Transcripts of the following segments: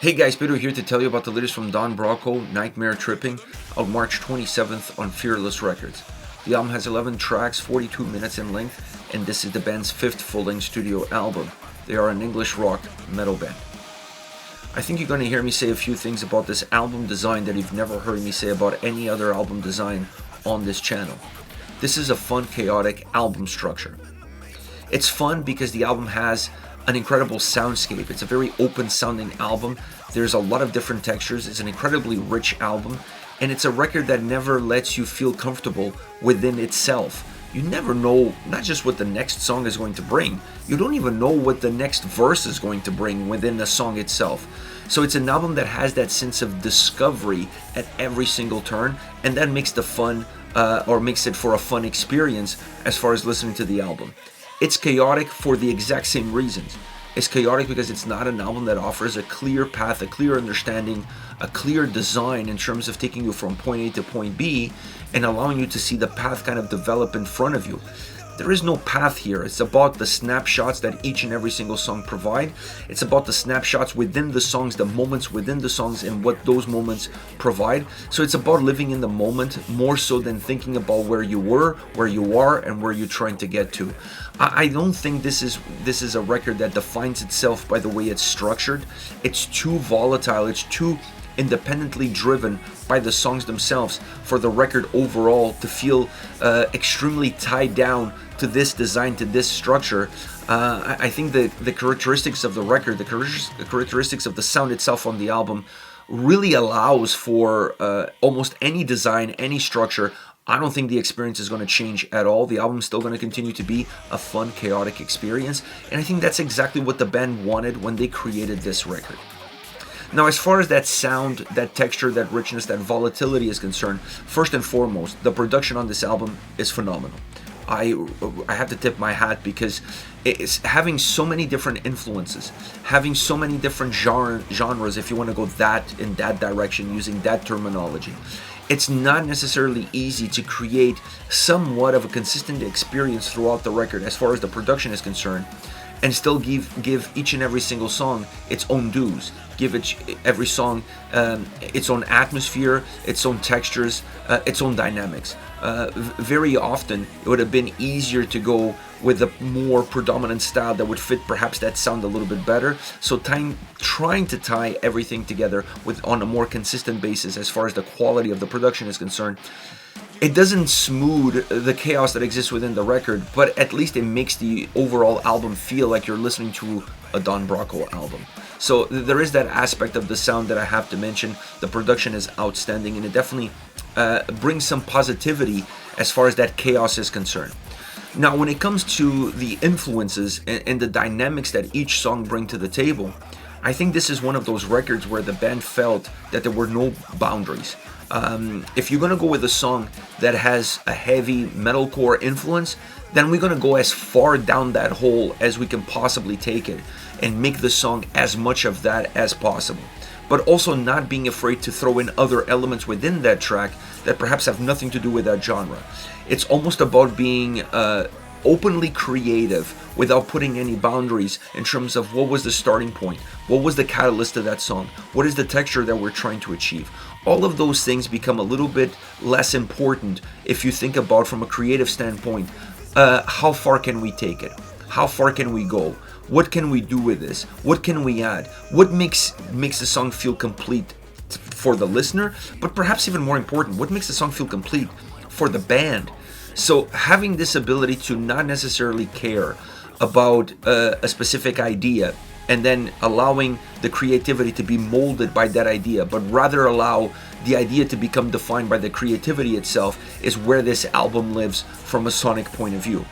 Hey guys, Pedro here to tell you about the latest from Broco, Nightmare Tripping, out March 27th on Fearless Records. The album has 11 tracks, 42 minutes in length, and this is the band's fifth full-length studio album. They are an English rock metal band. I think you're going to hear me say a few things about this album design that you've never heard me say about any other album design on this channel. This is a fun, chaotic album structure. It's fun because the album has an incredible soundscape. It's a very open sounding album. There's a lot of different textures. It's an incredibly rich album, and it's a record that never lets you feel comfortable within itself. You never know not just what the next song is going to bring, you don't even know what the next verse is going to bring within the song itself. So it's an album that has that sense of discovery at every single turn, and that makes the fun makes it for a fun experience as far as listening to the album. It's chaotic for the exact same reasons. It's chaotic because it's not an album that offers a clear path, a clear understanding, a clear design in terms of taking you from point A to point B and allowing you to see the path kind of develop in front of you. There is no path here. It's about the snapshots that each and every single song provide. It's about the snapshots within the songs, the moments within the songs, and what those moments provide. So it's about living in the moment more so than thinking about where you were, where you are, and where you're trying to get to. I don't think this is a record that defines itself by the way it's structured. It's too volatile. It's too independently driven by the songs themselves for the record overall to feel extremely tied down to this design, to this structure. I think the characteristics of the record, the characteristics of the sound itself on the album really allows for almost any design, any structure. I don't think the experience is going to change at all. The album's still going to continue to be a fun, chaotic experience, and I think that's exactly what the band wanted when they created this record. Now, as far as that sound, that texture, that richness, that volatility is concerned, first and foremost, the production on this album is phenomenal. I have to tip my hat because it's having so many different influences, having so many different genres, if you want to go in that direction, using that terminology. It's not necessarily easy to create somewhat of a consistent experience throughout the record as far as the production is concerned, and still give each and every single song its own dues, give every song its own atmosphere, its own textures, its own dynamics. Very often it would have been easier to go with a more predominant style that would fit perhaps that sound a little bit better. So trying to tie everything together on a more consistent basis as far as the quality of the production is concerned, it doesn't smooth the chaos that exists within the record, but at least it makes the overall album feel like you're listening to a Broco album. So there is that aspect of the sound that I have to mention. The production is outstanding, and it definitely brings some positivity as far as that chaos is concerned. Now, when it comes to the influences and the dynamics that each song bring to the table, I think this is one of those records where the band felt that there were no boundaries. If you're gonna go with a song that has a heavy metalcore influence, then we're gonna go as far down that hole as we can possibly take it and make the song as much of that as possible. But also not being afraid to throw in other elements within that track that perhaps have nothing to do with that genre. It's almost about being openly creative without putting any boundaries in terms of what was the starting point, what was the catalyst of that song, what is the texture that we're trying to achieve. All of those things become a little bit less important if you think about from a creative standpoint, how far can we take it? How far can we go? What can we do with this? What can we add? What makes the song feel complete for the listener? But perhaps even more important, what makes the song feel complete for the band? So having this ability to not necessarily care about a specific idea and then allowing the creativity to be molded by that idea, but rather allow the idea to become defined by the creativity itself, is where this album lives from a sonic point of view.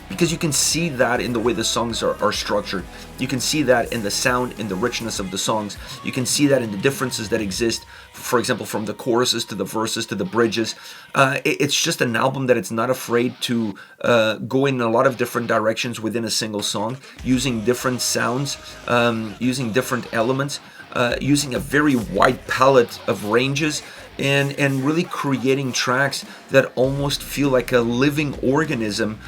Because you can see that in the way the songs are structured. You can see that in the sound, in the richness of the songs. You can see that in the differences that exist, for example, from the choruses to the verses to the bridges. It's just an album that it's not afraid to go in a lot of different directions within a single song, using different sounds, using different elements, using a very wide palette of ranges and really creating tracks that almost feel like a living organism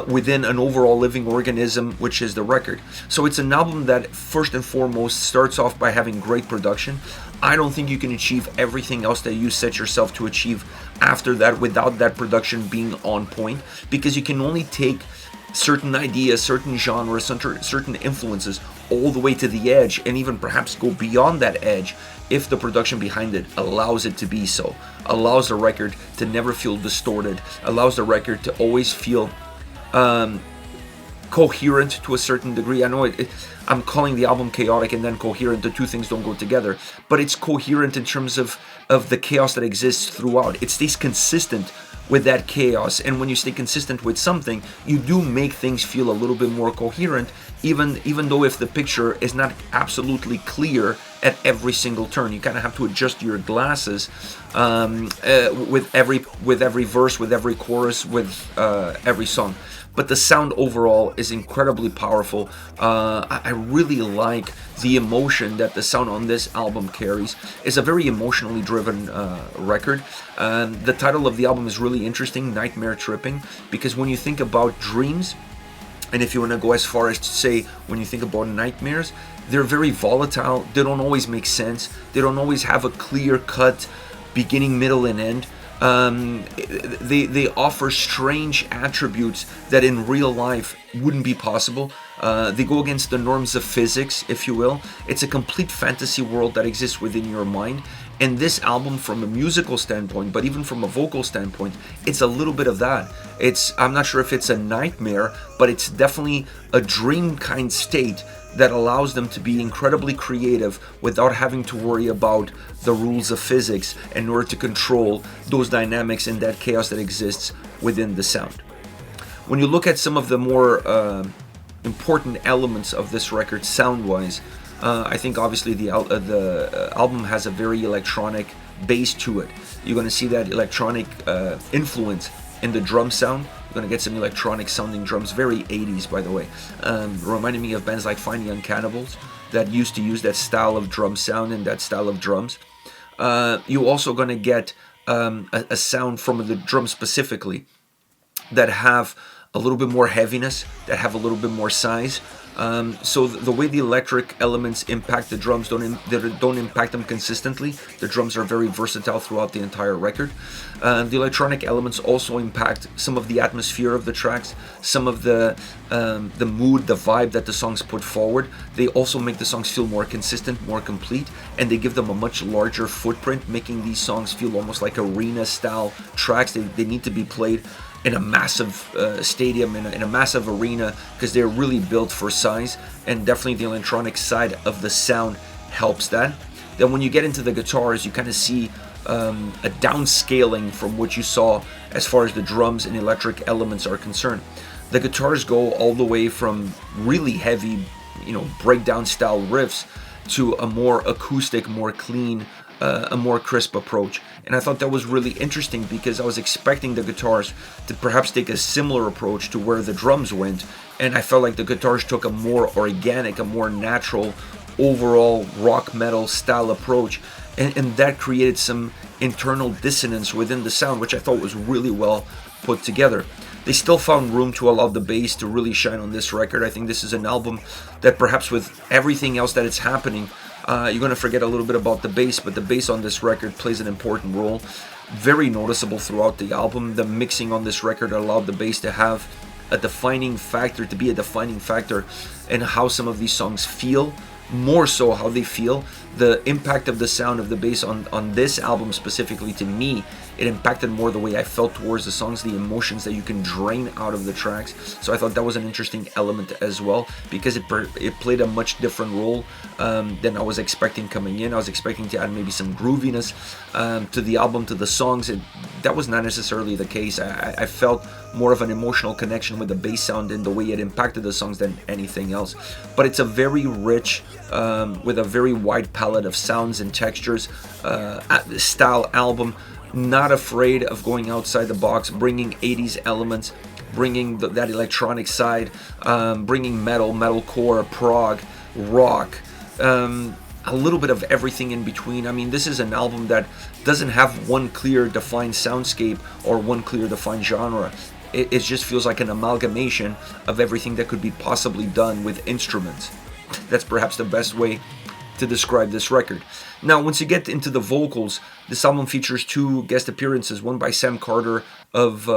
within an overall living organism, which is the record. So it's an album that first and foremost starts off by having great production. I don't think you can achieve everything else that you set yourself to achieve after that without that production being on point, because you can only take certain ideas, certain genres, certain influences all the way to the edge, and even perhaps go beyond that edge if the production behind it allows it to be so, allows the record to never feel distorted, allows the record to always feel coherent to a certain degree. I know I'm calling the album chaotic and then coherent. The two things don't go together, but it's coherent in terms of the chaos that exists throughout. It stays consistent with that chaos, and when you stay consistent with something, you do make things feel a little bit more coherent, even though if the picture is not absolutely clear at every single turn. You kind of have to adjust your glasses with every verse, with every chorus, with every song. But the sound overall is incredibly powerful. I really like the emotion that the sound on this album carries. It's a very emotionally driven record. The title of the album is really interesting, Nightmare Tripping, because when you think about dreams, and if you want to go as far as to say when you think about nightmares, they're very volatile. They don't always make sense. They don't always have a clear-cut beginning, middle, and end. They offer strange attributes that in real life wouldn't be possible. They go against the norms of physics, if you will. It's a complete fantasy world that exists within your mind. And this album, from a musical standpoint, but even from a vocal standpoint, it's a little bit of that. I'm not sure if it's a nightmare, but it's definitely a dream kind state that allows them to be incredibly creative without having to worry about the rules of physics in order to control those dynamics and that chaos that exists within the sound. When you look at some of the more important elements of this record sound-wise, I think obviously the album has a very electronic base to it. You're going to see that electronic influence in the drum sound. You're going to get some electronic sounding drums, very 80s by the way, reminding me of bands like Fine Young Cannibals that used to use that style of drum sound and that style of drums. You're also going to get a sound from the drums specifically that have a little bit more heaviness, that have a little bit more size. So the way the electric elements impact the drums don't impact them consistently. The drums are very versatile throughout the entire record. The electronic elements also impact some of the atmosphere of the tracks, some of the mood, the vibe that the songs put forward. They also make the songs feel more consistent, more complete, and they give them a much larger footprint, making these songs feel almost like arena-style tracks. They need to be played in a massive stadium, in a massive arena, because they're really built for size, and definitely the electronic side of the sound helps that. Then when you get into the guitars, you kind of see a downscaling from what you saw as far as the drums and electric elements are concerned. The guitars go all the way from really heavy, breakdown style riffs to a more acoustic, more clean, a more crisp approach. And I thought that was really interesting because I was expecting the guitars to perhaps take a similar approach to where the drums went, and I felt like the guitars took a more organic, a more natural overall rock metal style approach, and that created some internal dissonance within the sound, which I thought was really well put together. They still found room to allow the bass to really shine on this record. I think this is an album that perhaps with everything else that is happening, you're going to forget a little bit about the bass, but the bass on this record plays an important role. Very noticeable throughout the album. The mixing on this record allowed the bass to have a defining factor, to be a defining factor in how some of these songs feel, more so how they feel. The impact of the sound of the bass on this album specifically, to me, it impacted more the way I felt towards the songs, the emotions that you can drain out of the tracks. So I thought that was an interesting element as well, because it played a much different role than I was expecting coming in. I was expecting to add maybe some grooviness to the album, to the songs. That was not necessarily the case. I felt more of an emotional connection with the bass sound and the way it impacted the songs than anything else. But it's a very rich, with a very wide palette of sounds and textures, style album. Not afraid of going outside the box, bringing 80s elements, bringing that electronic side, bringing metalcore, prog, rock, a little bit of everything in between. I mean, this is an album that doesn't have one clear defined soundscape or one clear defined genre. It just feels like an amalgamation of everything that could be possibly done with instruments. That's perhaps the best way to describe this record. Now, once you get into the vocals, this album features 2 guest appearances, one by Sam Carter of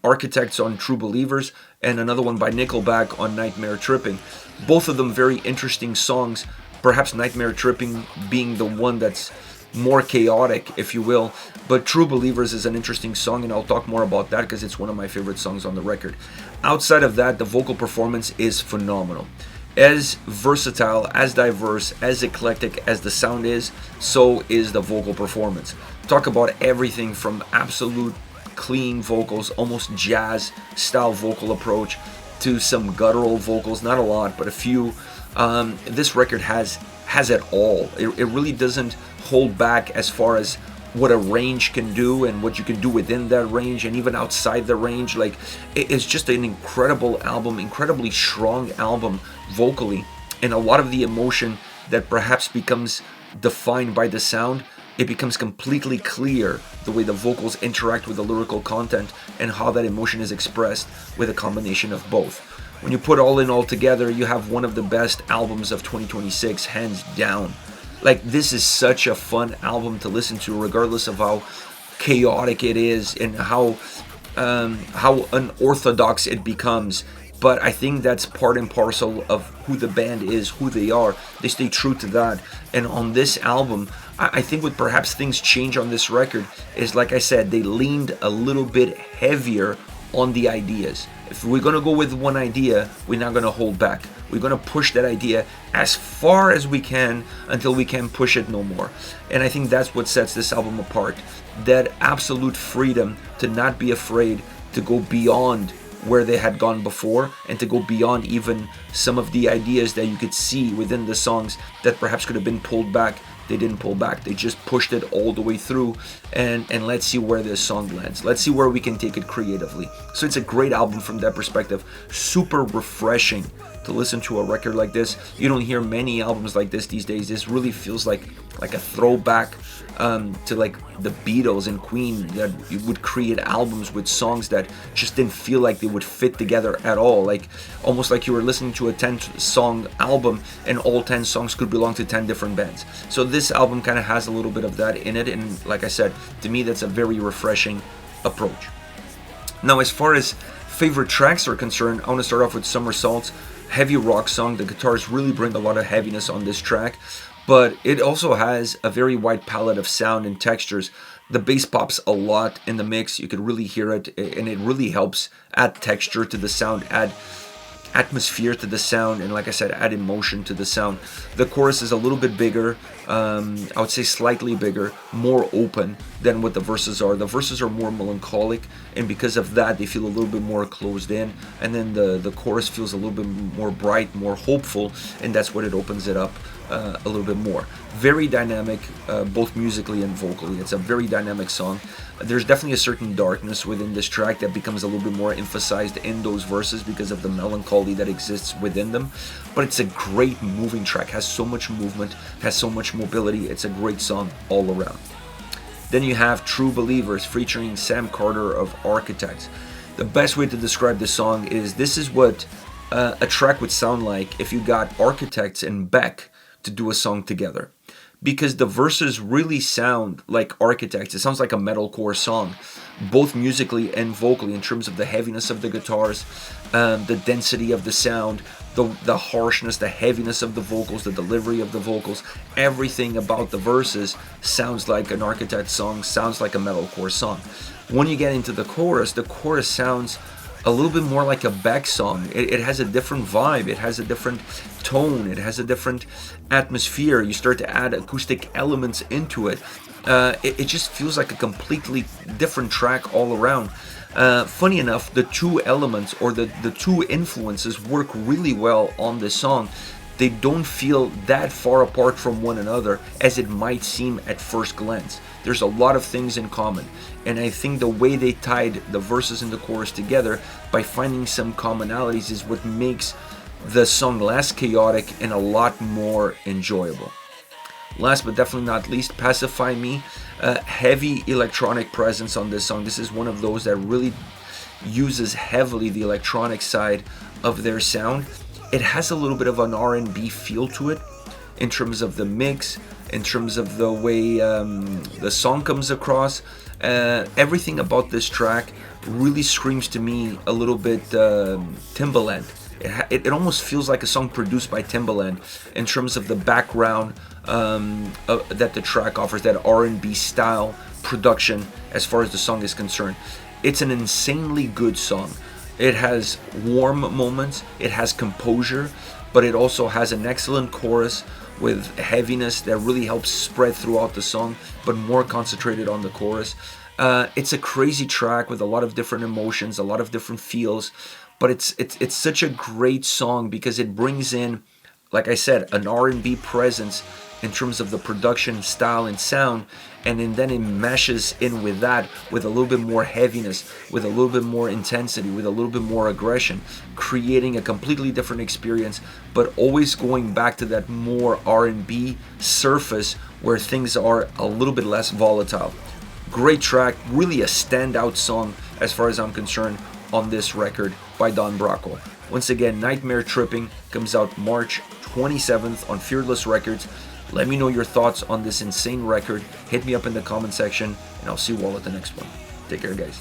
Architects on True Believers, and another one by Nickelback on Nightmare Tripping. Both of them very interesting songs, perhaps Nightmare Tripping being the one that's more chaotic, if you will, but True Believers is an interesting song, and I'll talk more about that because it's one of my favorite songs on the record. Outside of that, the vocal performance is phenomenal. As versatile, as diverse, as eclectic as the sound is, so is the vocal performance. Talk about everything from absolute clean vocals, almost jazz style vocal approach, to some guttural vocals, not a lot, but a few. This record has it all. It really doesn't hold back as far as what a range can do and what you can do within that range and even outside the range. Like, it's just an incredible album, incredibly strong album vocally, and a lot of the emotion that perhaps becomes defined by the sound, it becomes completely clear the way the vocals interact with the lyrical content and how that emotion is expressed with a combination of both. When you put all in all together, you have one of the best albums of 2026, hands down. Like, this is such a fun album to listen to, regardless of how chaotic it is and how unorthodox it becomes. But I think that's part and parcel of who the band is, who they are. They stay true to that. And on this album, I think what perhaps things change on this record is, like I said, they leaned a little bit heavier on the ideas. If we're going to go with one idea, we're not going to hold back. We're going to push that idea as far as we can until we can't push it no more. And I think that's what sets this album apart. That absolute freedom to not be afraid to go beyond where they had gone before and to go beyond even some of the ideas that you could see within the songs that perhaps could have been pulled back. They didn't pull back. They just pushed it all the way through, and let's see where this song lands. Let's see where we can take it creatively. So it's a great album from that perspective. Super refreshing to listen to a record like this. You don't hear many albums like this these days. This really feels like a throwback to like the Beatles and Queen, that you would create albums with songs that just didn't feel like they would fit together at all. Like, almost like you were listening to a 10-song album and all 10 songs could belong to 10 different bands. So this album kind of has a little bit of that in it, and like I said, to me that's a very refreshing approach. Now, as far as favorite tracks are concerned, I want to start off with Somersaults. Heavy rock song. The guitars really bring a lot of heaviness on this track, but it also has a very wide palette of sound and textures. The bass pops a lot in the mix. You could really hear it, and it really helps add texture to the sound, add atmosphere to the sound, and like I said, add emotion to the sound. The chorus is a little bit bigger, I would say slightly bigger, more open than what the verses are. The verses are more melancholic, and because of that they feel a little bit more closed in, and then the chorus feels a little bit more bright, more hopeful, and that's what it opens it up a little bit more. Very dynamic, both musically and vocally. It's a very dynamic song. There's definitely a certain darkness within this track that becomes a little bit more emphasized in those verses because of the melancholy that exists within them. But it's a great moving track, has so much movement, has so much mobility. It's a great song all around. Then you have True Believers featuring Sam Carter of Architects. The best way to describe this song is, this is what a track would sound like if you got Architects and Beck to do a song together. Because the verses really sound like Architects. It sounds like a metalcore song, both musically and vocally, in terms of the heaviness of the guitars, the density of the sound, the harshness, the heaviness of the vocals, the delivery of the vocals. Everything about the verses sounds like an Architect song, sounds like a metalcore song. When you get into the chorus sounds a little bit more like a Beck song. It has a different vibe, it has a different tone, it has a different atmosphere. You start to add acoustic elements into it. It just feels like a completely different track all around. Funny enough, the two elements, or the two influences, work really well on this song. They don't feel that far apart from one another as it might seem at first glance. There's a lot of things in common, and I think the way they tied the verses and the chorus together by finding some commonalities is what makes the song less chaotic and a lot more enjoyable. Last but definitely not least, Pacify Me. Heavy electronic presence on this song. This is one of those that really uses heavily the electronic side of their sound. It has a little bit of an R&B feel to it in terms of the mix, in terms of the way the song comes across. Everything about this track really screams to me a little bit Timbaland. It almost feels like a song produced by Timbaland in terms of the background that the track offers, that R&B style production as far as the song is concerned. It's an insanely good song. It has warm moments, it has composure, but it also has an excellent chorus with heaviness that really helps spread throughout the song, but more concentrated on the chorus. It's a crazy track with a lot of different emotions, a lot of different feels, but it's such a great song because it brings in, like I said, an R&B presence in terms of the production style and sound, and then it meshes in with that with a little bit more heaviness, with a little bit more intensity, with a little bit more aggression, creating a completely different experience, but always going back to that more R&B surface where things are a little bit less volatile. Great track, really a standout song as far as I'm concerned on this record by Don Broco. Once again, Nightmare Tripping comes out March 27th on Fearless Records. Let me know your thoughts on this insane record. Hit me up in the comment section, and I'll see you all at the next one. Take care, guys.